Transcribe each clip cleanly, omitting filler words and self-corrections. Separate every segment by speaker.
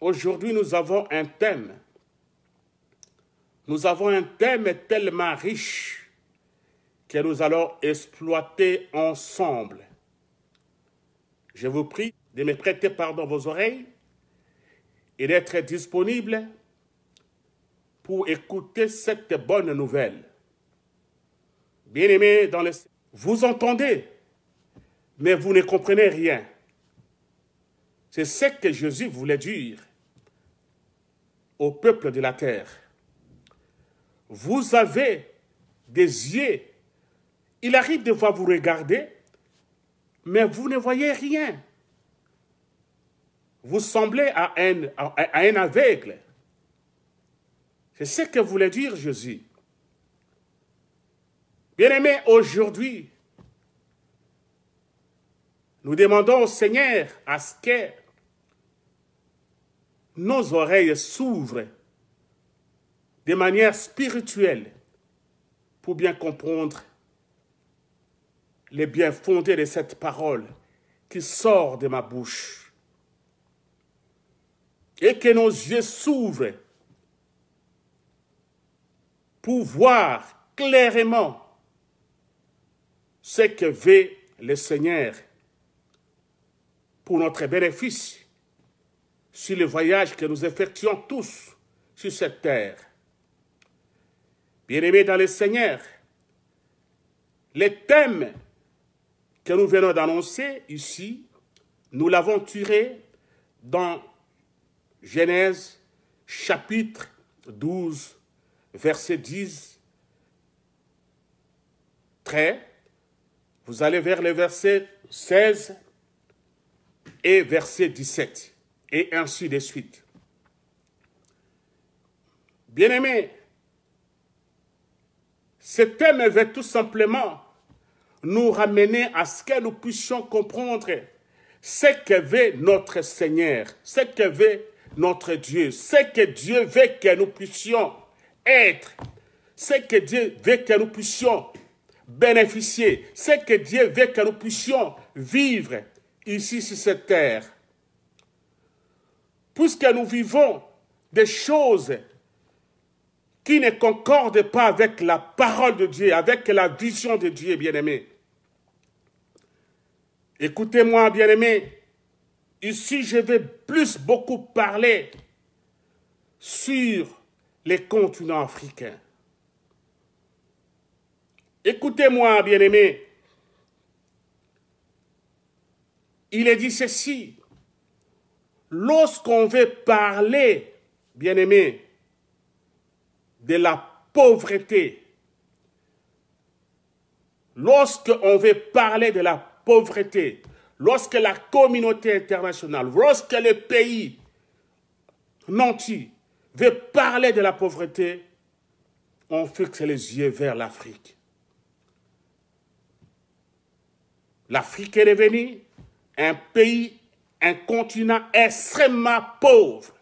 Speaker 1: Aujourd'hui, nous avons un thème. Nous avons un thème tellement riche que nous allons exploiter ensemble. Je vous prie de me prêter vos oreilles et d'être disponible pour écouter cette bonne nouvelle. Bien-aimés, vous entendez, mais vous ne comprenez rien. C'est ce que Jésus voulait dire au peuple de la terre. Vous avez des yeux, il arrive de voir vous regarder, mais vous ne voyez rien. Vous semblez à un aveugle. C'est ce que voulait dire Jésus. Bien-aimés, aujourd'hui, nous demandons au Seigneur à ce que nos oreilles s'ouvrent de manière spirituelle pour bien comprendre les biens fondés de cette parole qui sort de ma bouche. Et que nos yeux s'ouvrent pour voir clairement ce que veut le Seigneur pour notre bénéfice sur le voyage que nous effectuons tous sur cette terre. Bien-aimés dans le Seigneur, les thèmes que nous venons d'annoncer ici, nous l'avons tiré dans Genèse chapitre 12, verset 10, 13. Vous allez vers le verset 16 et verset 17, et ainsi de suite. Bien-aimés, ce thème veut tout simplement nous ramener à ce que nous puissions comprendre ce que veut notre Seigneur, ce que veut notre Dieu, ce que Dieu veut que nous puissions être, ce que Dieu veut que nous puissions bénéficier, ce que Dieu veut que nous puissions vivre ici sur cette terre. Puisque nous vivons des choses qui ne concordent pas avec la parole de Dieu, avec la vision de Dieu, bien-aimés. Écoutez-moi, bien-aimés, ici je vais beaucoup parler sur les continents africains. Écoutez-moi, bien-aimés, il est dit ceci, lorsqu'on veut parler, bien-aimés, de la pauvreté, lorsqu'on veut parler de la pauvreté, lorsque la communauté internationale, lorsque le pays entier veut parler de la pauvreté, on fixe les yeux vers l'Afrique. L'Afrique est devenue un pays, un continent extrêmement pauvre.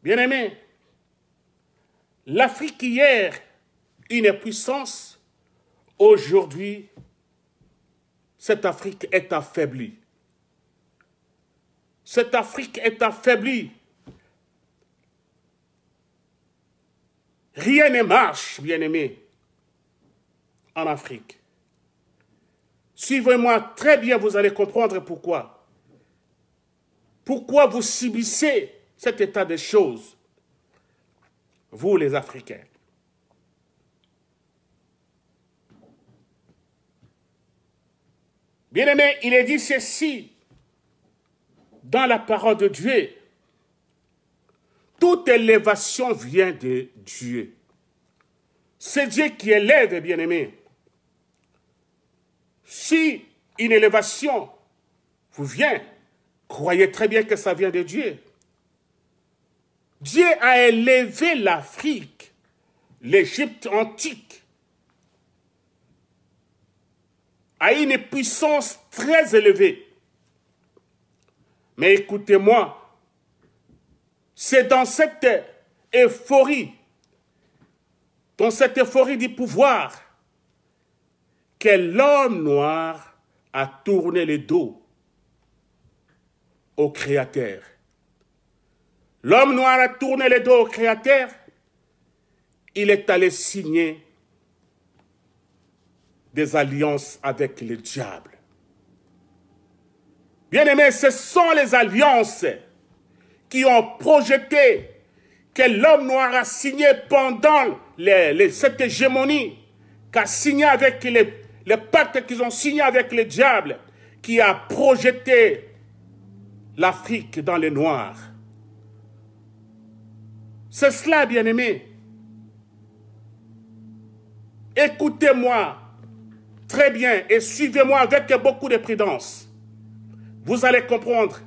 Speaker 1: Bien-aimés, l'Afrique hier, une puissance, aujourd'hui, cette Afrique est affaiblie. Cette Afrique est affaiblie. Rien ne marche, bien-aimés, en Afrique. Suivez-moi très bien, vous allez comprendre pourquoi. Pourquoi vous subissez cet état de choses, vous les Africains. Bien-aimés, il est dit ceci dans la parole de Dieu. Toute élévation vient de Dieu. C'est Dieu qui élève, bien-aimés. Si une élévation vous vient, croyez très bien que ça vient de Dieu. Dieu a élevé l'Afrique, l'Égypte antique, à une puissance très élevée. Mais écoutez-moi, c'est dans cette euphorie du pouvoir, que l'homme noir a tourné le dos au Créateur. L'homme noir a tourné le dos au Créateur. Il est allé signer des alliances avec le diable. Bien-aimés, ce sont les alliances qui ont projeté que l'homme noir a signé pendant cette hégémonie, qu'a signé avec les pactes qu'ils ont signés avec le diable, qui a projeté l'Afrique dans les noirs. C'est cela, bien-aimés. Écoutez-moi très bien et suivez-moi avec beaucoup de prudence. Vous allez comprendre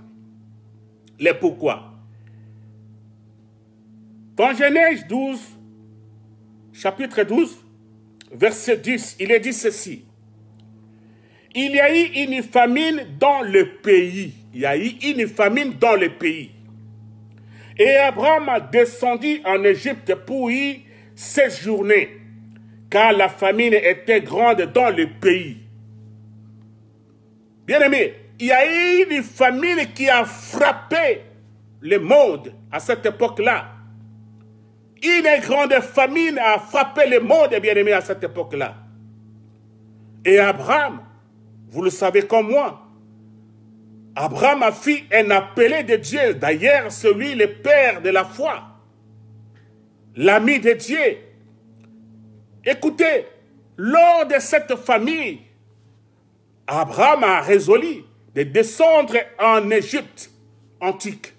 Speaker 1: les pourquoi. Dans Genèse 12, chapitre 12, verset 10, il est dit ceci. Il y a eu une famine dans le pays. Il y a eu une famine dans le pays. Et Abraham a descendu en Égypte pour y séjourner, car la famine était grande dans le pays. Bien-aimés, il y a eu une famine qui a frappé le monde à cette époque-là. Une grande famine a frappé le monde, bien-aimés, à cette époque-là. Et Abraham, vous le savez comme moi, Abraham a fait un appelé de Dieu. D'ailleurs, celui le père de la foi, l'ami de Dieu. Écoutez, lors de cette famille, Abraham a résolu de descendre en Égypte antique.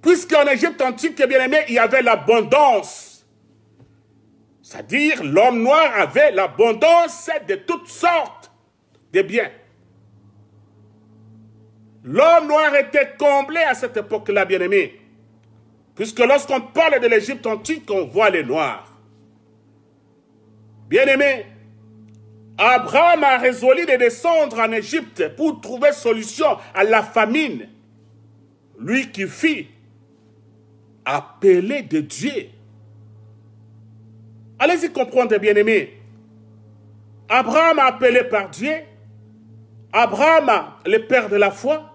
Speaker 1: Puisqu'en Égypte antique, bien aimé, il y avait l'abondance. C'est-à-dire, l'homme noir avait l'abondance de toutes sortes de biens. L'homme noir était comblé à cette époque-là, bien aimé. Puisque lorsqu'on parle de l'Égypte antique, on voit les noirs. Bien aimé, Abraham a résolu de descendre en Égypte pour trouver solution à la famine. Lui qui fit appelé de Dieu. Allez-y comprendre, bien aimé. Abraham a appelé par Dieu. Abraham, le père de la foi.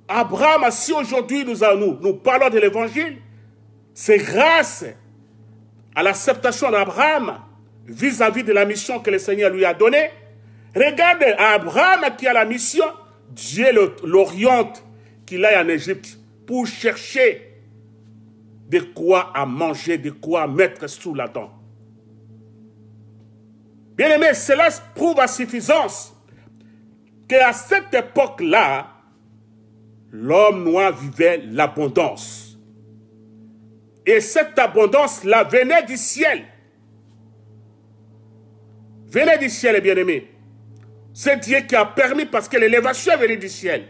Speaker 1: Abraham, si aujourd'hui nous parlons de l'évangile, c'est grâce à l'acceptation d'Abraham vis-à-vis de la mission que le Seigneur lui a donnée. Regarde, Abraham qui a la mission, Dieu l'oriente qu'il aille en Égypte pour chercher de quoi à manger, de quoi mettre sous la dent. Bien aimé, cela prouve à suffisance qu'à cette époque-là, l'homme noir vivait l'abondance. Et cette abondance-là venait du ciel. Venait du ciel, bien aimé. C'est Dieu qui a permis parce que l'élévation est venue du ciel.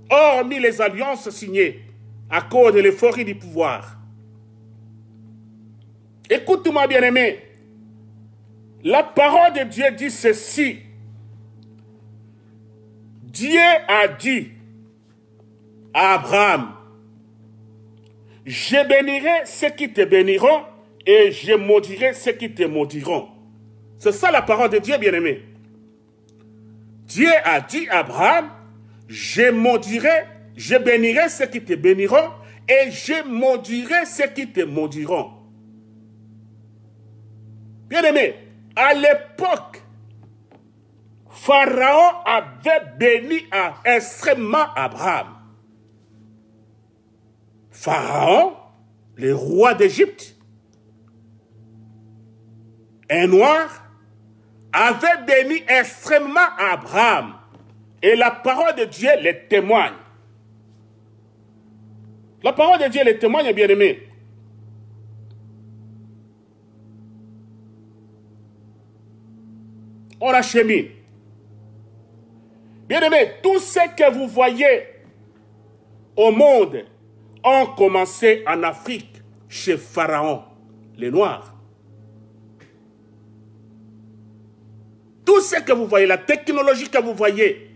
Speaker 1: Hormis les alliances signées à cause de l'euphorie du pouvoir. Écoute-moi, bien aimé. La parole de Dieu dit ceci. Dieu a dit à Abraham, je bénirai ceux qui te béniront et je maudirai ceux qui te maudiront. C'est ça la parole de Dieu, bien-aimé. Dieu a dit à Abraham, je bénirai ceux qui te béniront et je maudirai ceux qui te maudiront. Bien-aimé, à l'époque, Pharaon avait béni extrêmement Abraham. Pharaon, le roi d'Égypte, un noir, avait béni extrêmement Abraham. Et la parole de Dieu le témoigne. La parole de Dieu le témoigne, bien-aimé. On achemine. Bien-aimés, tout ce que vous voyez au monde ont commencé en Afrique, chez Pharaon, les Noirs. Tout ce que vous voyez, la technologie que vous voyez,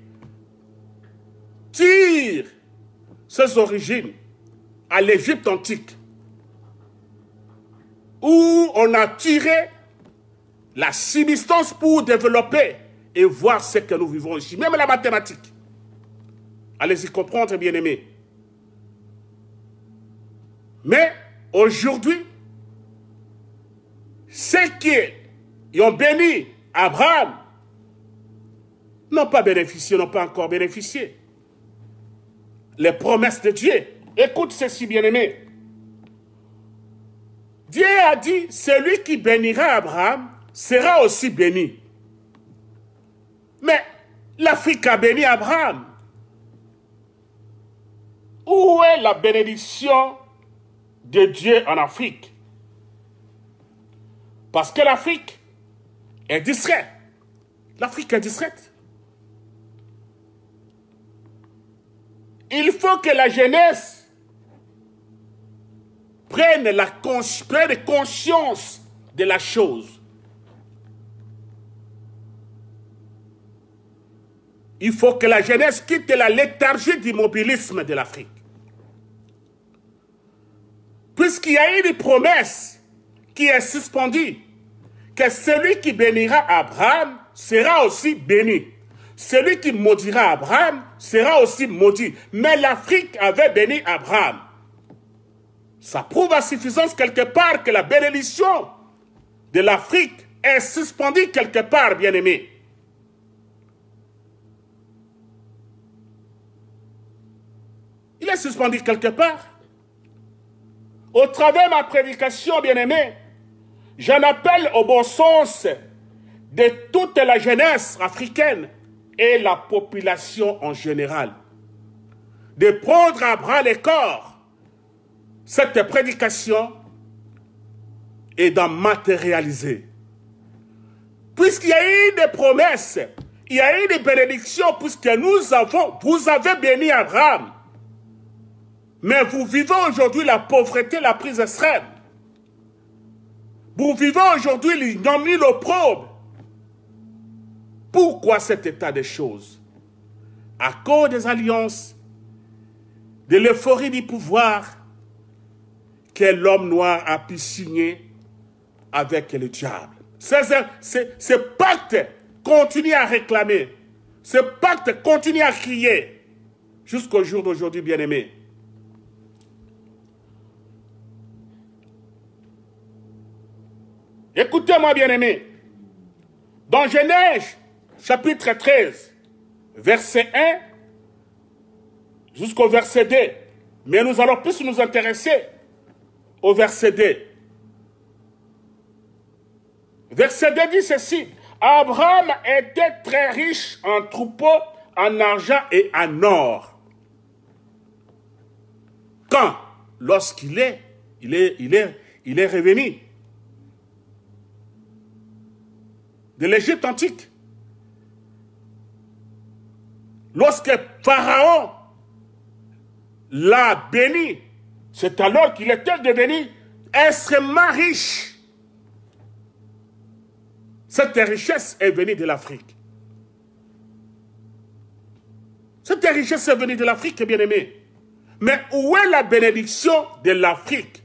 Speaker 1: tire ses origines à l'Égypte antique, où on a tiré la substance pour développer et voir ce que nous vivons ici. Même la mathématique. Allez-y comprendre, bien-aimés. Mais aujourd'hui, ceux qui ont béni Abraham n'ont pas bénéficié, n'ont pas encore bénéficié. Les promesses de Dieu. Écoute ceci, bien-aimé. Dieu a dit, celui qui bénira Abraham sera aussi béni. Mais l'Afrique a béni Abraham. Où est la bénédiction de Dieu en Afrique? Parce que l'Afrique est distraite. L'Afrique est distraite. Il faut que la jeunesse prenne conscience de la chose. Il faut que la jeunesse quitte la léthargie d'immobilisme de l'Afrique. Puisqu'il y a une promesse qui est suspendue, que celui qui bénira Abraham sera aussi béni. Celui qui maudira Abraham sera aussi maudit. Mais l'Afrique avait béni Abraham. Ça prouve à suffisance quelque part que la bénédiction de l'Afrique est suspendue quelque part, bien-aimé. Il est suspendu quelque part. Au travers de ma prédication, bien-aimé, j'en appelle au bon sens de toute la jeunesse africaine et la population en général, de prendre à bras le corps cette prédication et d'en matérialiser. Puisqu'il y a eu des promesses, il y a eu des bénédictions, puisque vous avez béni Abraham. Mais vous vivez aujourd'hui la pauvreté la plus extrême. Vous vivez aujourd'hui l'ignominie, l'opprobre. Pourquoi cet état de choses? À cause des alliances, de l'euphorie du pouvoir que l'homme noir a pu signer avec le diable. Ce pacte continue à réclamer. Ce pacte continue à crier jusqu'au jour d'aujourd'hui, bien-aimés. Écoutez-moi, bien-aimés. Dans Genèse, chapitre 13, verset 1 jusqu'au verset 2. Mais nous allons plus nous intéresser au verset 2. Verset 2 dit ceci. Abraham était très riche en troupeaux, en argent et en or. Quand? Lorsqu'il est revenu de l'Égypte antique. Lorsque Pharaon l'a béni, c'est alors qu'il était devenu extrêmement riche. Cette richesse est venue de l'Afrique. Cette richesse est venue de l'Afrique, bien-aimé. Mais où est la bénédiction de l'Afrique?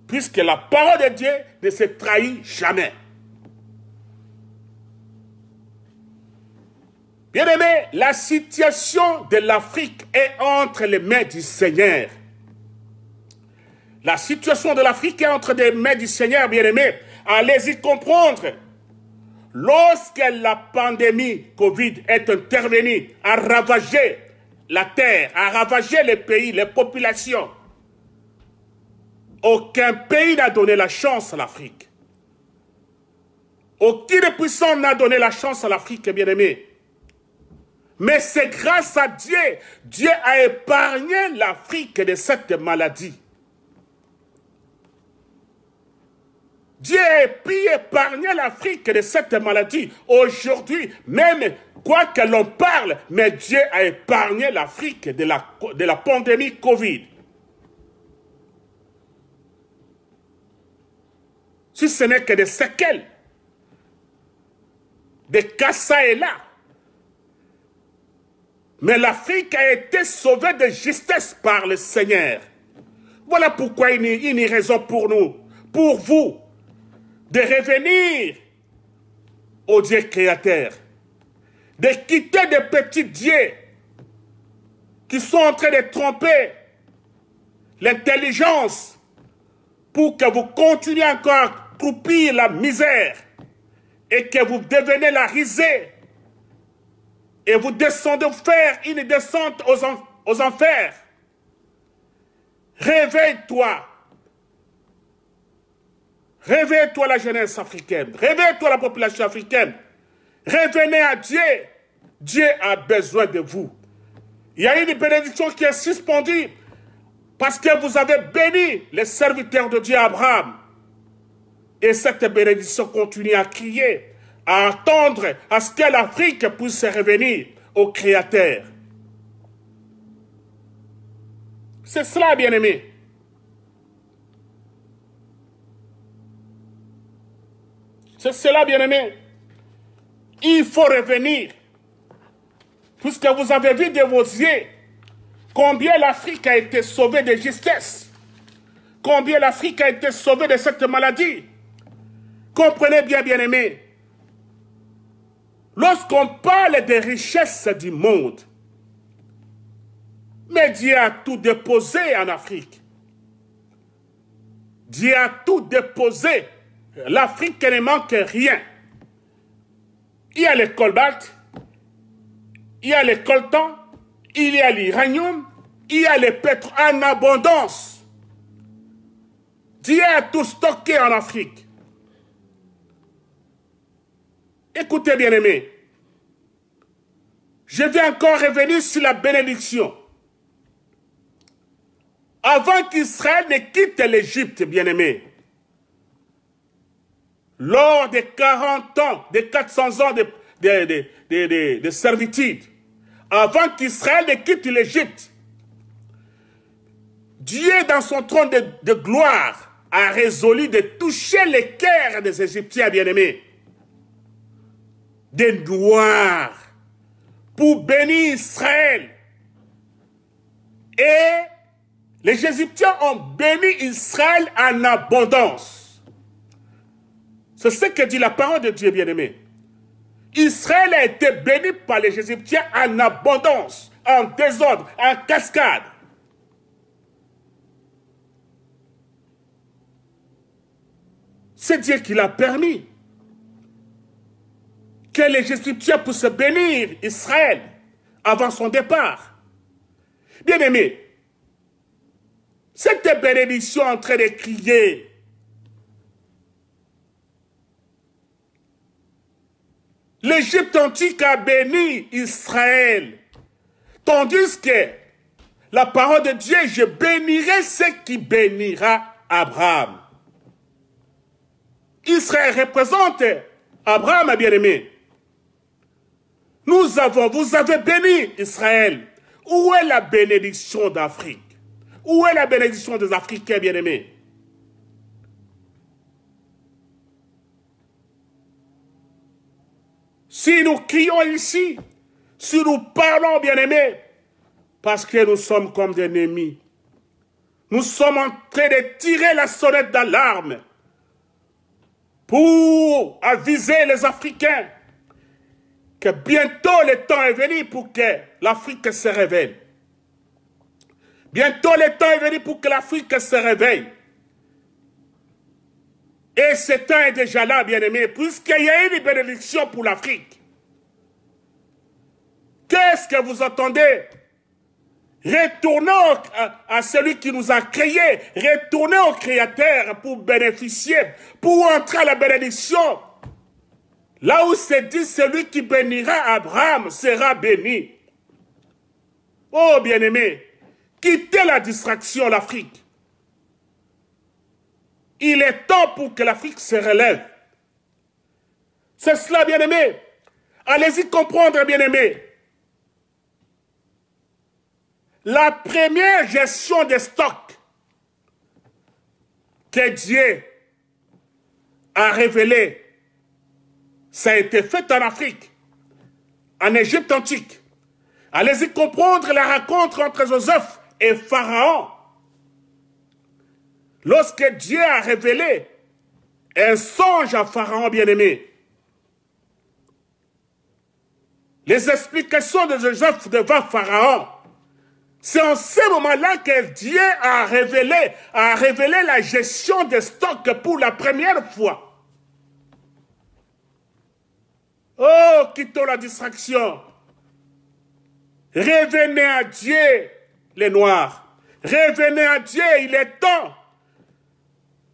Speaker 1: Puisque la parole de Dieu ne se trahit jamais. Bien-aimé, la situation de l'Afrique est entre les mains du Seigneur. La situation de l'Afrique est entre les mains du Seigneur, bien-aimé. Allez-y comprendre. Lorsque la pandémie Covid est intervenue, a ravagé la terre, a ravagé les pays, les populations, aucun pays n'a donné la chance à l'Afrique. Aucun puissant n'a donné la chance à l'Afrique, bien-aimé. Mais c'est grâce à Dieu. Dieu a épargné l'Afrique de cette maladie. Dieu a pu épargner l'Afrique de cette maladie. Aujourd'hui, même quoi que l'on parle, mais Dieu a épargné l'Afrique de la pandémie Covid. Si ce n'est que des séquelles, des cas ça et là. Mais l'Afrique a été sauvée de justesse par le Seigneur. Voilà pourquoi il y a une raison pour nous, pour vous, de revenir au Dieu créateur, de quitter des petits dieux qui sont en train de tromper l'intelligence pour que vous continuiez encore à croupir la misère et que vous devenez la risée et vous descendez faire une descente aux enfers. Réveille-toi. Réveille-toi la jeunesse africaine. Réveille-toi la population africaine. Revenez à Dieu. Dieu a besoin de vous. Il y a une bénédiction qui est suspendue parce que vous avez béni les serviteurs de Dieu Abraham. Et cette bénédiction continue à crier, à attendre à ce que l'Afrique puisse revenir au Créateur. C'est cela, bien-aimés. C'est cela, bien-aimés. Il faut revenir. Puisque vous avez vu de vos yeux combien l'Afrique a été sauvée de justesse. Combien l'Afrique a été sauvée de cette maladie. Comprenez bien, bien-aimés. Lorsqu'on parle des richesses du monde, mais Dieu a tout déposé en Afrique. Dieu a tout déposé. L'Afrique ne manque rien. Il y a le cobalt, il y a le coltan, il y a l'uranium, il y a le pétrole en abondance. Dieu a tout stocké en Afrique. Écoutez, bien-aimés, je vais encore revenir sur la bénédiction. Avant qu'Israël ne quitte l'Égypte, bien-aimés, lors des 40 ans, des 400 ans de servitude, avant qu'Israël ne quitte l'Égypte, Dieu, dans son trône de gloire, a résolu de toucher les cœurs des Égyptiens bien-aimés, des Noirs, pour bénir Israël. Et les Égyptiens ont béni Israël en abondance. C'est ce que dit la parole de Dieu, bien-aimé. Israël a été béni par les Égyptiens en abondance, en désordre, en cascade. C'est Dieu qui l'a permis que les Égyptiens puissent bénir Israël avant son départ. Bien-aimé, cette bénédiction en train de crier, l'Égypte antique a béni Israël, tandis que la parole de Dieu, je bénirai ce qui bénira Abraham. Israël représente Abraham, bien-aimé. Vous avez béni Israël. Où est la bénédiction d'Afrique? Où est la bénédiction des Africains, bien-aimés? Si nous crions ici, si nous parlons, bien-aimés, parce que nous sommes comme des ennemis, nous sommes en train de tirer la sonnette d'alarme pour aviser les Africains que bientôt le temps est venu pour que l'Afrique se réveille. Bientôt le temps est venu pour que l'Afrique se réveille. Et ce temps est déjà là, bien-aimé, puisqu'il y a une bénédiction pour l'Afrique. Qu'est-ce que vous entendez? Retournons à celui qui nous a créés. Retournez au Créateur pour bénéficier, pour entrer à la bénédiction. Là où c'est dit, celui qui bénira Abraham sera béni. Oh, bien-aimé, quittez la distraction, l'Afrique. Il est temps pour que l'Afrique se relève. C'est cela, bien-aimé. Allez-y comprendre, bien-aimé. La première gestion des stocks que Dieu a révélée, ça a été fait en Afrique, en Égypte antique. Allez-y comprendre la rencontre entre Joseph et Pharaon. Lorsque Dieu a révélé un songe à Pharaon bien-aimé, les explications de Joseph devant Pharaon C'est en ce moment-là que Dieu a révélé la gestion des stocks pour la première fois. Oh, quittons la distraction. Revenez à Dieu, les Noirs. Revenez à Dieu, il est temps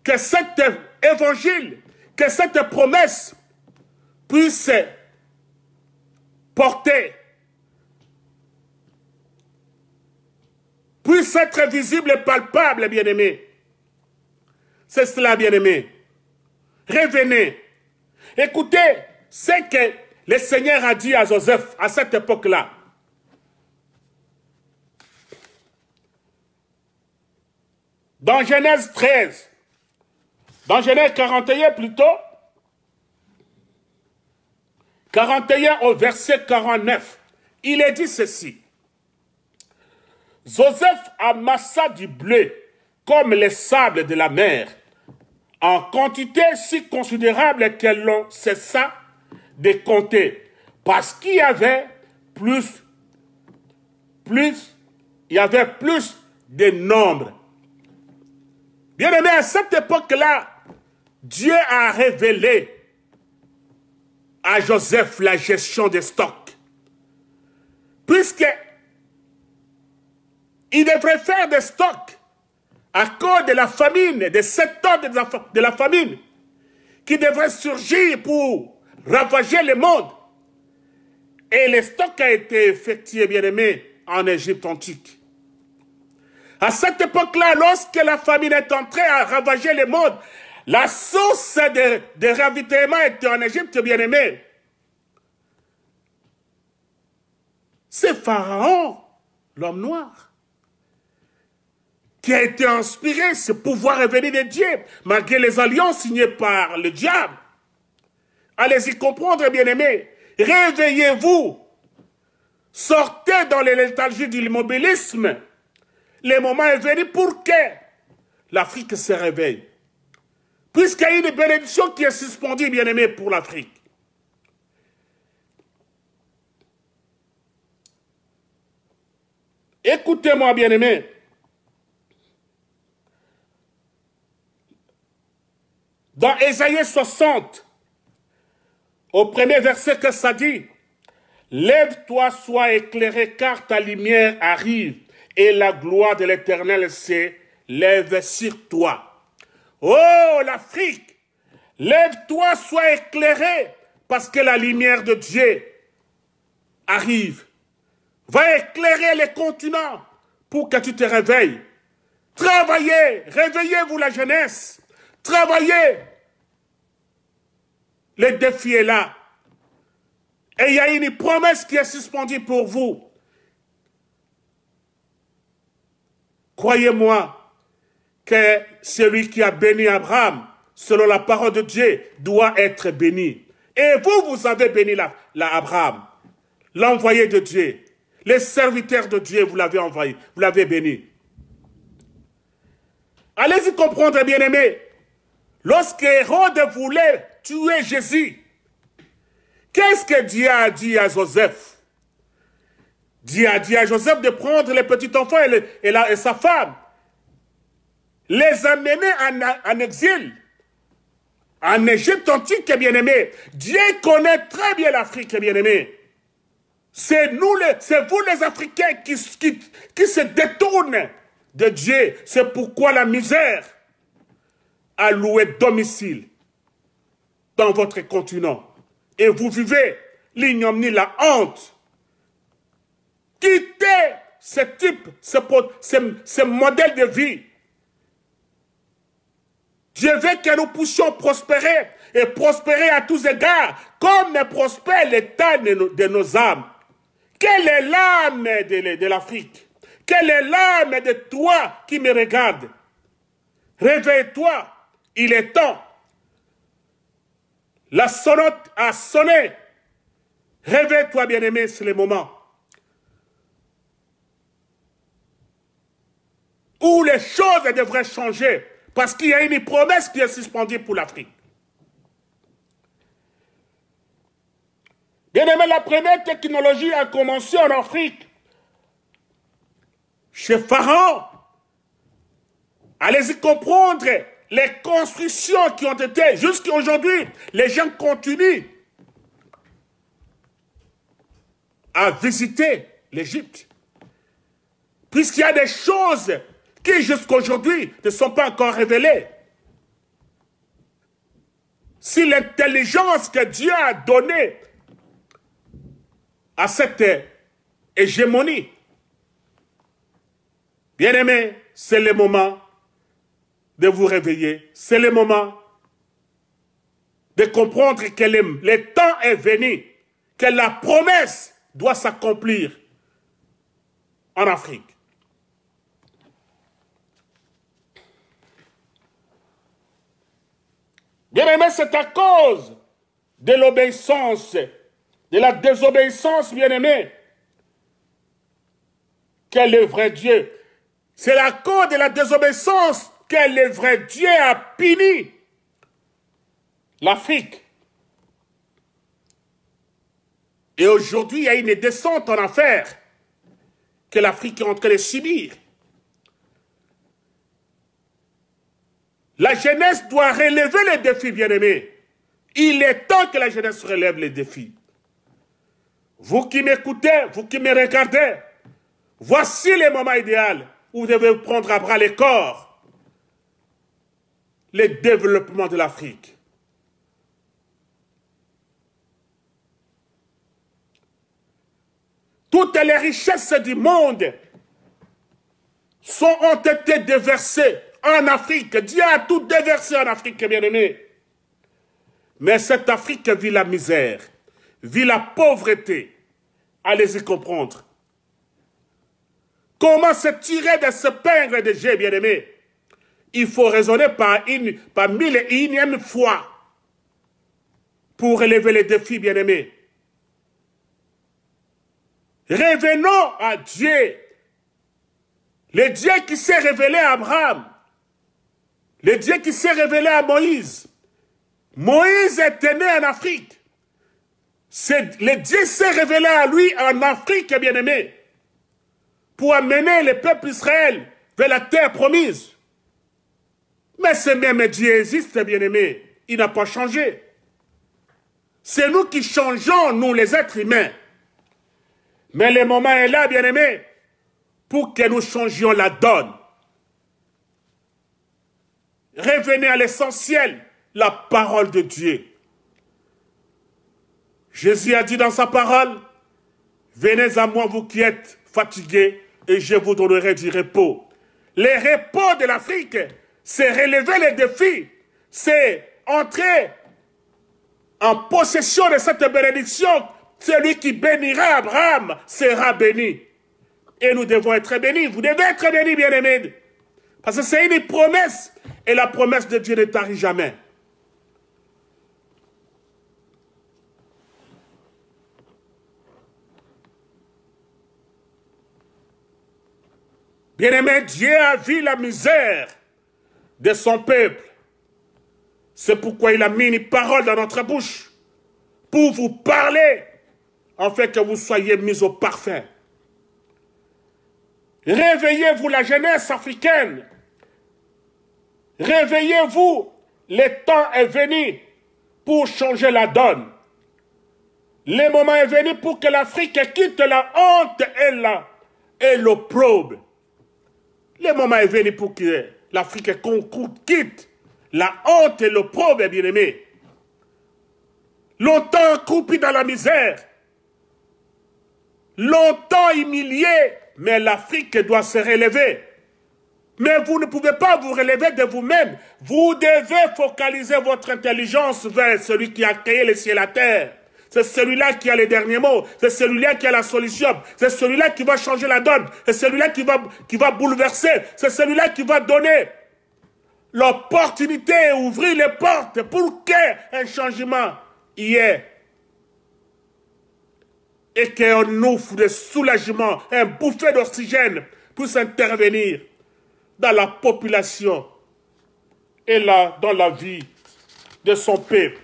Speaker 1: que cet évangile, que cette promesse puisse porter, puisse être visible et palpable, bien-aimés. C'est cela, bien-aimés. Revenez. Écoutez ce que le Seigneur a dit à Joseph à cette époque-là. Dans Genèse 13, dans Genèse 41 plutôt, 41 au verset 49, il est dit ceci. Joseph amassa du blé comme les sables de la mer, en quantité si considérable que l'on cessa de compter, parce qu'il y avait plus de nombre. Bien aimé, à cette époque-là, Dieu a révélé à Joseph la gestion des stocks. Puisque il devrait faire des stocks à cause de la famine, de 7 ans de la famine, qui devrait surgir pour ravager le monde. Et le stock a été effectué, bien aimé, en Égypte antique. À cette époque-là, lorsque la famine est entrée à ravager le monde, la source de ravitaillement était en Égypte, bien-aimé. C'est Pharaon, l'homme noir, qui a été inspiré, ce pouvoir est venu de Dieu, malgré les alliances signées par le diable. Allez-y comprendre, bien-aimé. Réveillez-vous. Sortez dans les léthargies de l'immobilisme. Le moment est venu pour que l'Afrique se réveille. Puisqu'il y a une bénédiction qui est suspendue, bien-aimé, pour l'Afrique. Écoutez-moi, bien-aimé. Dans Ésaïe 60, au premier verset que ça dit, « Lève-toi, sois éclairé, car ta lumière arrive, et la gloire de l'Éternel s'élève sur toi. » Oh, l'Afrique, lève-toi, sois éclairé, parce que la lumière de Dieu arrive. Va éclairer les continents pour que tu te réveilles. Travaillez, réveillez-vous la jeunesse. Travaillez. Le défi est là. Et il y a une promesse qui est suspendue pour vous. Croyez-moi que celui qui a béni Abraham, selon la parole de Dieu, doit être béni. Et vous avez béni Abraham, l'envoyé de Dieu. Les serviteurs de Dieu, vous l'avez envoyé, vous l'avez béni. Allez-y comprendre, bien-aimés. Lorsque Hérode voulait tuer Jésus, qu'est-ce que Dieu a dit à Joseph? Dieu a dit à Joseph de prendre les petits enfants et sa femme, les amener en exil, en Égypte antique, bien-aimé. Dieu connaît très bien l'Afrique, bien-aimé. C'est vous les Africains qui se détournent de Dieu. C'est pourquoi la misère a loué domicile dans votre continent. Et vous vivez l'ignominie, la honte. Quittez ce modèle de vie. Dieu veut que nous puissions prospérer et prospérer à tous égards, comme prospère l'état de nos âmes. Quelle est l'âme de l'Afrique? Quelle est l'âme de toi qui me regarde? Réveille-toi, il est temps. La sonnerie a sonné. Réveille-toi, bien-aimé, c'est le moment où les choses devraient changer, parce qu'il y a une promesse qui est suspendue pour l'Afrique. Bien aimé, la première technologie a commencé en Afrique chez Pharaon. Allez-y comprendre les constructions qui ont été, jusqu'à aujourd'hui, les gens continuent à visiter l'Égypte. Puisqu'il y a des choses qui jusqu'à aujourd'hui ne sont pas encore révélées. Si l'intelligence que Dieu a donnée à cette hégémonie, bien-aimés, c'est le moment de vous réveiller. C'est le moment de comprendre que le temps est venu, que la promesse doit s'accomplir en Afrique. Bien-aimés, c'est à cause de l'obéissance, de la désobéissance, bien-aimés, qu'est le vrai Dieu. C'est à cause de la désobéissance que le vrai Dieu a puni l'Afrique. Et aujourd'hui, il y a une descente en enfer que l'Afrique est en train de subir. La jeunesse doit relever les défis, bien-aimés. Il est temps que la jeunesse relève les défis. Vous qui m'écoutez, vous qui me regardez, voici le moment idéal où vous devez prendre à bras le corps le développement de l'Afrique. Toutes les richesses du monde ont été déversées en Afrique. Dieu a tout déversé en Afrique, bien-aimés. Mais cette Afrique vit la misère, vit la pauvreté. Allez-y comprendre. Comment se tirer de ce pingre de jet, bien-aimés? Il faut raisonner par 1001e fois pour relever les défis, bien-aimés. Revenons à Dieu. Le Dieu qui s'est révélé à Abraham. Le Dieu qui s'est révélé à Moïse. Moïse était né en Afrique. Le Dieu s'est révélé à lui en Afrique, bien-aimé, pour amener le peuple Israël vers la terre promise. Mais ce même Dieu existe, bien-aimé. Il n'a pas changé. C'est nous qui changeons, nous les êtres humains. Mais le moment est là, bien-aimé, pour que nous changions la donne. Revenez à l'essentiel, la parole de Dieu. Jésus a dit dans sa parole, « Venez à moi, vous qui êtes fatigués, et je vous donnerai du repos. » Le repos de l'Afrique, c'est relever les défis, c'est entrer en possession de cette bénédiction. Celui qui bénira Abraham sera béni. Et nous devons être bénis. Vous devez être bénis, bien-aimés. Parce que c'est une promesse. Et la promesse de Dieu ne tarit jamais. Bien-aimé, Dieu a vu la misère de son peuple. C'est pourquoi il a mis une parole dans notre bouche pour vous parler, afin que vous soyez mis au parfait. Réveillez-vous la jeunesse africaine. Réveillez-vous, le temps est venu pour changer la donne. Le moment est venu pour que l'Afrique quitte la honte et l'opprobre. Le moment est venu pour que l'Afrique quitte la honte et l'opprobre, bien-aimé. Longtemps accroupi dans la misère, longtemps humilié, mais l'Afrique doit se relever. Mais vous ne pouvez pas vous relever de vous-même. Vous devez focaliser votre intelligence vers celui qui a créé les cieux et la terre. C'est celui-là qui a les derniers mots. C'est celui-là qui a la solution. C'est celui-là qui va changer la donne. C'est celui-là qui va bouleverser. C'est celui-là qui va donner l'opportunité et ouvrir les portes pour qu'un changement y ait. Et qu'on offre de soulagement, un bouffée d'oxygène puisse intervenir dans la population et là, dans la vie de son peuple.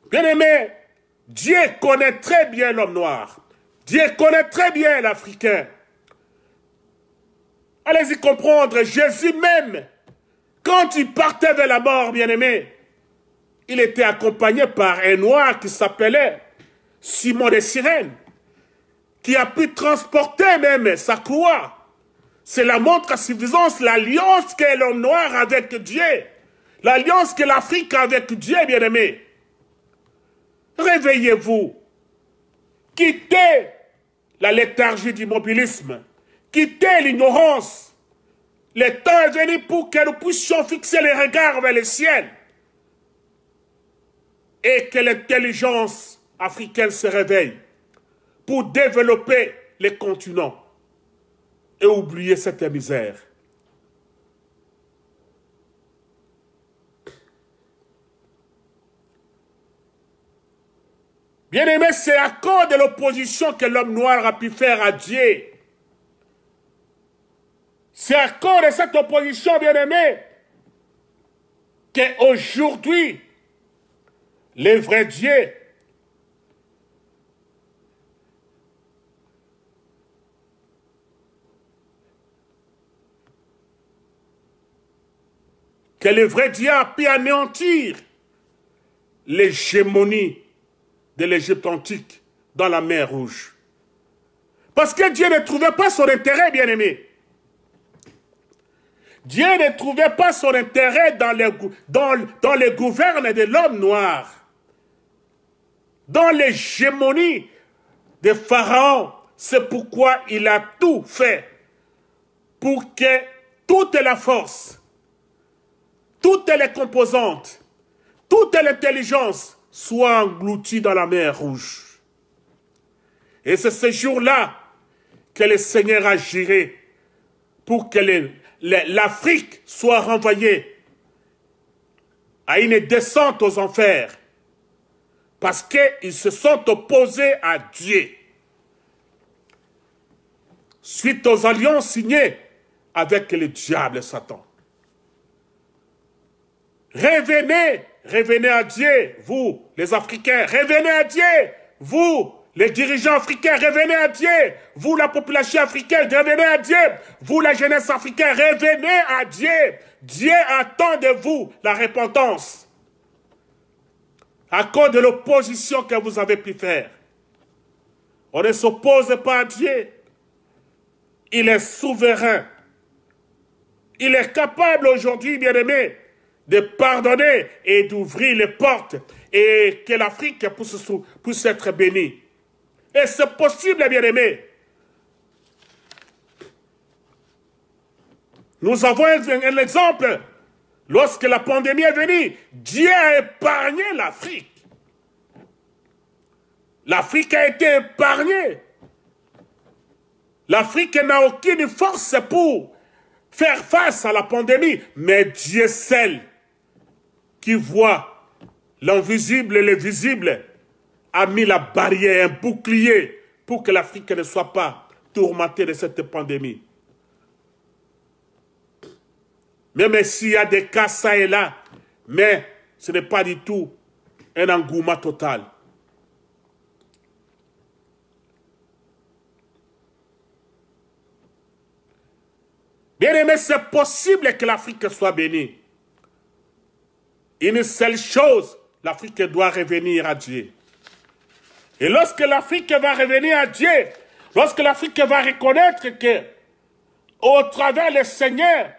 Speaker 1: Bien-aimés, Dieu connaît très bien l'homme noir. Dieu connaît très bien l'Africain. Allez-y comprendre, Jésus même, quand il partait vers la mort, bien-aimé, il était accompagné par un noir qui s'appelait Simon de Cyrène, qui a pu transporter même sa croix. Cela montre à suffisance l'alliance qu'est l'homme noir avec Dieu, l'alliance que l'Afrique a avec Dieu, bien-aimé. Réveillez-vous, quittez la léthargie du mobilisme, quittez l'ignorance. Le temps est venu pour que nous puissions fixer les regards vers le ciel et que l'intelligence africaine se réveille pour développer les continents et oublier cette misère. Bien-aimé, c'est à cause de l'opposition que l'homme noir a pu faire à Dieu. C'est à cause de cette opposition, bien-aimé, qu'aujourd'hui, les vrais dieux que le vrai Dieu a pu anéantir l'hégémonie de l'Égypte antique dans la mer Rouge. Parce que Dieu ne trouvait pas son intérêt, bien-aimé. Dieu ne trouvait pas son intérêt dans les gouvernes de l'homme noir, dans l'hégémonie de Pharaon. C'est pourquoi il a tout fait pour que toute la force, toutes les composantes, toute l'intelligence soient englouties dans la mer Rouge. Et c'est ce jour-là que le Seigneur a géré pour que l'Afrique soit renvoyée à une descente aux enfers parce qu'ils se sont opposés à Dieu suite aux alliances signées avec le diable Satan. Revenez, revenez à Dieu, vous les Africains, revenez à Dieu, vous les dirigeants africains, revenez à Dieu. Vous, la population africaine, revenez à Dieu. Vous, la jeunesse africaine, revenez à Dieu. Dieu attend de vous la repentance. À cause de l'opposition que vous avez pu faire. On ne s'oppose pas à Dieu. Il est souverain. Il est capable aujourd'hui, bien-aimé, de pardonner et d'ouvrir les portes et que l'Afrique puisse être bénie. Et c'est possible, bien-aimés. Nous avons un exemple. Lorsque la pandémie est venue, Dieu a épargné l'Afrique. L'Afrique a été épargnée. L'Afrique n'a aucune force pour faire face à la pandémie. Mais Dieu seul, qui voit l'invisible et le visible, a mis la barrière, un bouclier, pour que l'Afrique ne soit pas tourmentée de cette pandémie. Même s'il y a des cas ça et là, mais ce n'est pas du tout un engouement total. Bien aimé, c'est possible que l'Afrique soit bénie. Une seule chose, l'Afrique doit revenir à Dieu. Et lorsque l'Afrique va revenir à Dieu, lorsque l'Afrique va reconnaître que, au travers le Seigneur,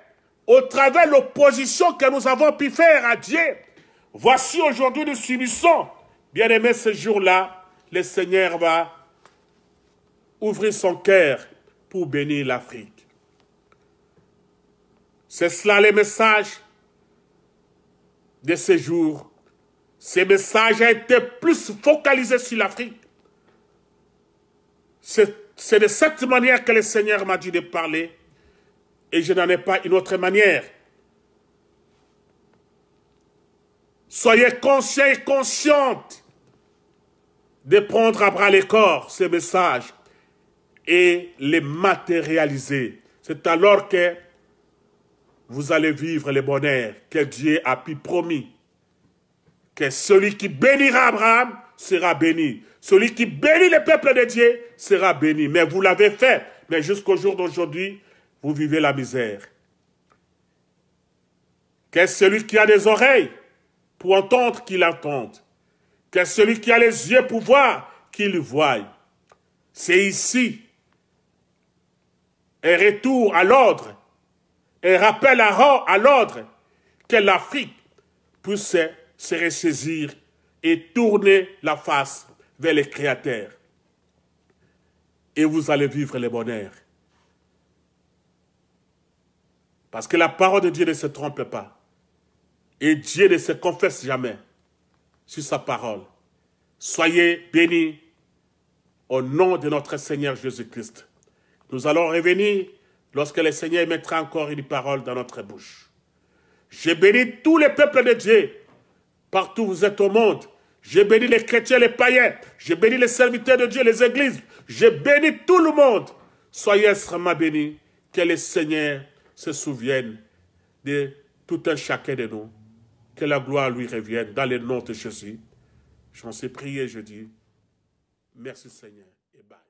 Speaker 1: au travers l'opposition que nous avons pu faire à Dieu, voici aujourd'hui nous subissons. Bien aimé, ce jour-là, le Seigneur va ouvrir son cœur pour bénir l'Afrique. C'est cela le message de ce jour. Ce message a été plus focalisé sur l'Afrique. C'est de cette manière que le Seigneur m'a dit de parler. Et je n'en ai pas une autre manière. Soyez conscients et conscientes de prendre à bras le corps ce message et les matérialiser. C'est alors que vous allez vivre le bonheur que Dieu a pu promis. Que celui qui bénira Abraham sera béni. Celui qui bénit le peuple de Dieu sera béni. Mais vous l'avez fait. Mais jusqu'au jour d'aujourd'hui, vous vivez la misère. Qu'est celui qui a des oreilles pour entendre qu'il entende. Qu'est celui qui a les yeux pour voir qu'il voie. C'est ici un retour à l'ordre, un rappel à l'ordre que l'Afrique puisse se ressaisir et tourner la face vers le Créateur. Et vous allez vivre le bonheur. Parce que la parole de Dieu ne se trompe pas. Et Dieu ne se confesse jamais sur sa parole. Soyez bénis au nom de notre Seigneur Jésus-Christ. Nous allons revenir lorsque le Seigneur mettra encore une parole dans notre bouche. Je bénis tous les peuples de Dieu, partout où vous êtes au monde. Je bénis les chrétiens, les païens. Je bénis les serviteurs de Dieu, les églises. Je bénis tout le monde. Soyez extrêmement bénis. Que le Seigneur se souvienne de tout un chacun de nous. Que la gloire lui revienne dans le nom de Jésus. J'en sais prier, je dis. Merci Seigneur. Et bye.